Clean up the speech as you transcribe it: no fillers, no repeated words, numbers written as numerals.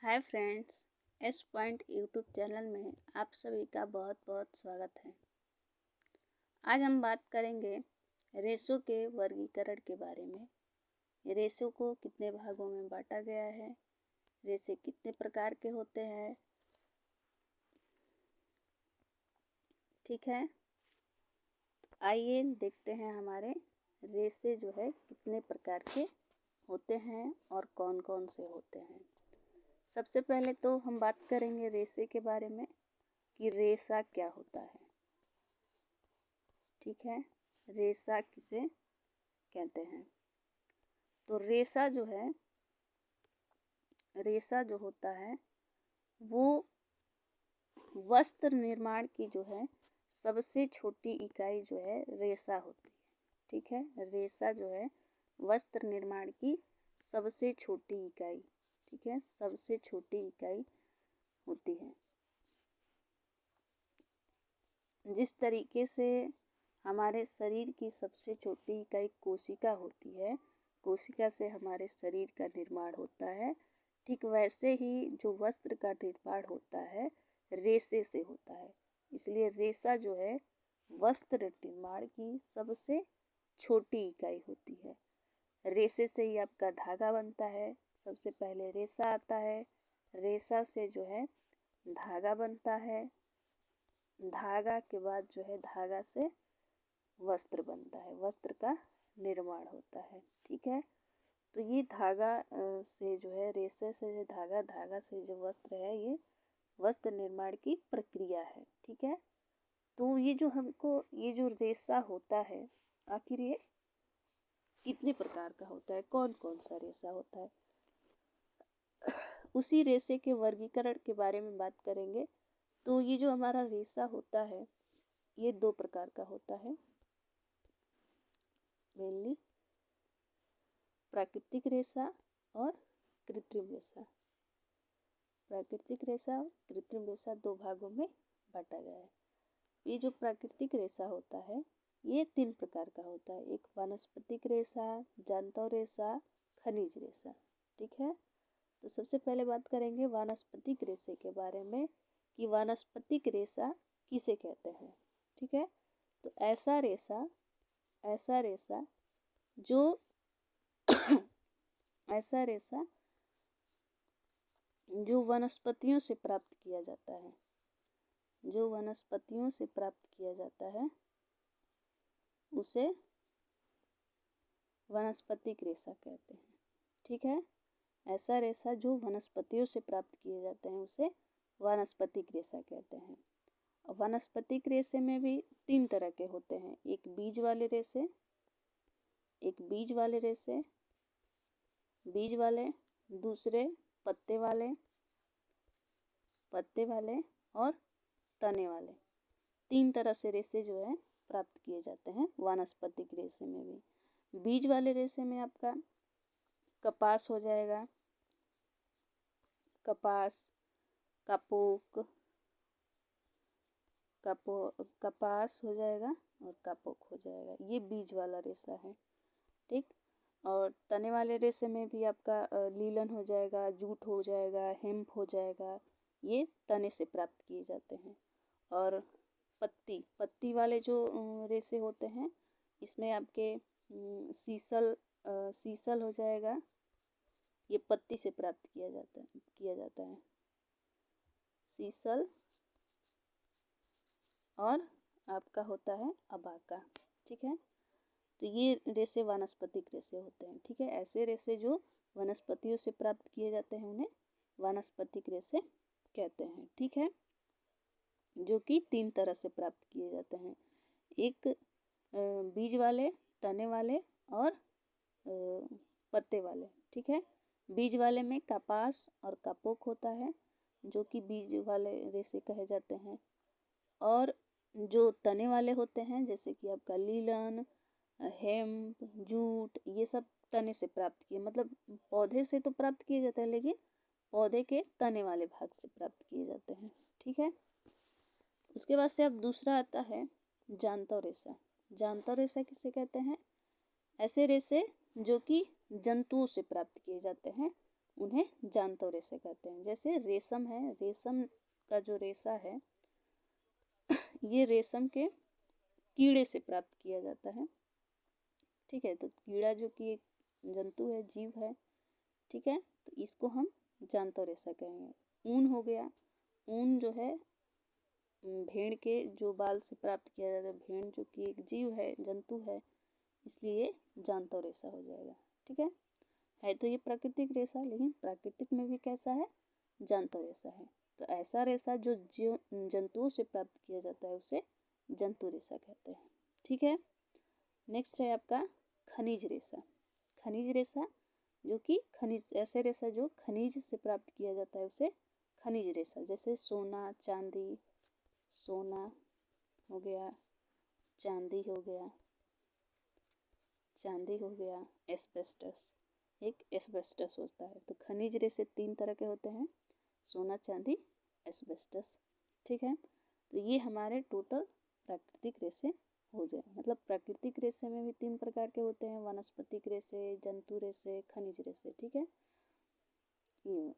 Hi friends, S point YouTube channel में आप सभी का बहुत बहुत स्वागत है। आज हम बात करेंगे रेशों के वर्गीकरण के बारे में। रेशों को कितने भागों में बांटा गया है, रेशे कितने प्रकार के होते हैं, ठीक है। आइए देखते हैं हमारे रेशे जो है कितने प्रकार के होते हैं और कौन कौन से होते हैं। सबसे पहले तो हम बात करेंगे रेशे के बारे में कि रेशा क्या होता है, ठीक है। रेशा किसे कहते हैं? तो रेशा जो होता है वो वस्त्र निर्माण की जो है सबसे छोटी इकाई जो है रेशा होती है, ठीक है। रेशा जो है वस्त्र निर्माण की सबसे छोटी इकाई, ठीक है, सबसे छोटी इकाई होती है। जिस तरीके से हमारे शरीर की सबसे छोटी इकाई कोशिका होती है, कोशिका से हमारे शरीर का निर्माण होता है, ठीक वैसे ही जो वस्त्र का निर्माण होता है रेशे से होता है। इसलिए रेशा जो है वस्त्र निर्माण की सबसे छोटी इकाई होती है। रेशे से ही आपका धागा बनता है। सबसे पहले रेशा आता है, रेशा से जो है धागा बनता है, धागा के बाद जो है धागा से वस्त्र बनता है, वस्त्र का निर्माण होता है, ठीक है। तो ये धागा से जो है रेशे से जो धागा, धागा से जो वस्त्र है, ये वस्त्र निर्माण की प्रक्रिया है, ठीक है। तो ये जो हमको ये जो रेशा होता है, आखिर ये कितने प्रकार का होता है, कौन कौन सा रेशा होता है, उसी रेशे के वर्गीकरण के बारे में बात करेंगे। तो ये जो हमारा रेशा होता है ये दो प्रकार का होता है, मेनली प्राकृतिक रेशा और कृत्रिम रेशा। प्राकृतिक रेशा और कृत्रिम रेशा दो भागों में बांटा गया है। ये जो प्राकृतिक रेशा होता है ये तीन प्रकार का होता है, एक वानस्पतिक रेशा, जंतु रेशा, खनिज रेशा, ठीक है। तो सबसे पहले बात करेंगे वानस्पतिक रेशे के बारे में कि वानस्पतिक रेशा किसे कहते हैं, ठीक है। तो ऐसा रेशा जो ऐसा रेशा जो वनस्पतियों से प्राप्त किया जाता है, जो वनस्पतियों से प्राप्त किया जाता है उसे वानस्पतिक रेशा कहते हैं, ठीक है। ऐसा रेशा जो वनस्पतियों से प्राप्त किए जाते हैं उसे वानस्पतिक रेशा कहते हैं। और वानस्पतिक रेशे में भी तीन तरह के होते हैं, एक बीज वाले रेशे, बीज वाले, दूसरे पत्ते वाले और तने वाले। तीन तरह से रेशे जो है प्राप्त किए जाते हैं वानस्पतिक रेशे में भी। बीज वाले रेशे में आपका कपास हो जाएगा, कपास, कपास हो जाएगा और कपोक हो जाएगा, ये बीज वाला रेशा है, ठीक। और तने वाले रेशे में भी आपका लीलन हो जाएगा, जूट हो जाएगा, हेम्प हो जाएगा, ये तने से प्राप्त किए जाते हैं। और पत्ती वाले जो रेशे होते हैं इसमें आपके सीसल हो जाएगा, ये पत्ती से प्राप्त किया जाता है सीसल, और आपका होता है अबाका, ठीक है। तो ये रेशे वानस्पतिक रेशे होते हैं, ठीक है। ऐसे रेशे जो वनस्पतियों से प्राप्त किए जाते हैं उन्हें वानस्पतिक रेशे कहते हैं, ठीक है। जो कि तीन तरह से प्राप्त किए जाते हैं, एक बीज वाले, तने वाले और पत्ते वाले, ठीक है। बीज वाले में कपास और कपोक होता है जो कि बीज वाले रेशे कहे जाते हैं। और जो तने वाले होते हैं जैसे कि आपका लीलन, हेम्प, जूट, ये सब तने से प्राप्त किए, मतलब पौधे से तो प्राप्त किए जाते हैं लेकिन पौधे के तने वाले भाग से प्राप्त किए जाते हैं, ठीक है। उसके बाद से अब दूसरा आता है जांतव रेशा। जांतव रेशा किसे कहते हैं? ऐसे रेशे जो कि जंतुओं से प्राप्त किए जाते हैं, उन्हें जांतव रेशे कहते हैं। जैसे रेशम है, रेशम का जो रेशा है ये रेशम के कीड़े से प्राप्त किया जाता है। ठीक है, तो कीड़ा जो कि एक जंतु है, जीव है, ठीक है, तो इसको हम जांतव रेशा कहेंगे। ऊन हो गया, ऊन जो है भेड़ के जो बाल से प्राप्त किया जाता है, भेड़ जो कि एक जीव है, जंतु है, इसलिए जांतव रेशा हो जाएगा। ठीक है तो ये प्राकृतिक रेशा, लेकिन प्राकृतिक में भी कैसा है, जांतव रेशा है। तो ऐसा रेशा जो जंतुओं से प्राप्त किया जाता है उसे जंतु रेशा कहते हैं। ठीक है, नेक्स्ट है आपका खनिज रेशा। खनिज रेशा जो कि खनिज, ऐसे रेशा जो खनिज से प्राप्त किया जाता है उसे खनिज रेशा। जैसे सोना, चांदी, सोना हो गया, चांदी हो गया, चांदी हो गया, एस्बेस्टस, एक एस्बेस्टस होता है। तो खनिज रेशे 3 तरह के होते हैं, सोना, चांदी, एस्बेस्टस। ठीक है, तो ये हमारे टोटल प्राकृतिक रेशे हो जाए। मतलब प्राकृतिक रेशे में भी 3 प्रकार के होते हैं, वनस्पतिक रेशे, जंतु रेशे, खनिज रेशे। ठीक है, ये